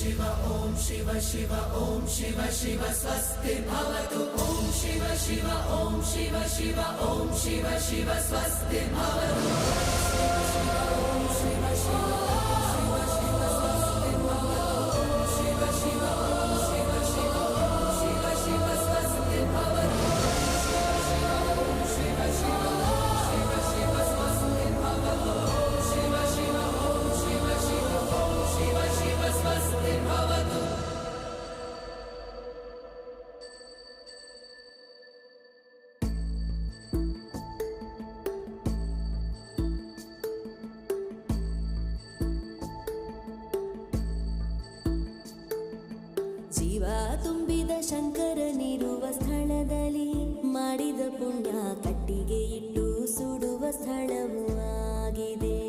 शिव शिव ॐ शिव शिव स्वस्ति भवतु ॐ शिव शिव ॐ शिव शिव ॐ शिव शिव स्वस्ति भवतु शिव शिव ॐ शिव शिव शिव शिव स्वस्ति भवतु शिव शिव ॐ शिव शिव शिव शिव स्वस्ति भवतु शिव शिव शिव शिव स्वस्ति भवतु शिव शिव ॐ शिव शिव शिव शिव स्वस्ति भवतु। ಜೀವ ತುಂಬಿದ ಶಂಕರನಿರುವ ಸ್ಥಳದಲ್ಲಿ ಮಾಡಿದ ಪುಣ್ಯ ಕಟ್ಟಿಗೆ ಇಟ್ಟು ಸುಡುವ ಸ್ಥಳವೂ ಆಗಿದೆ.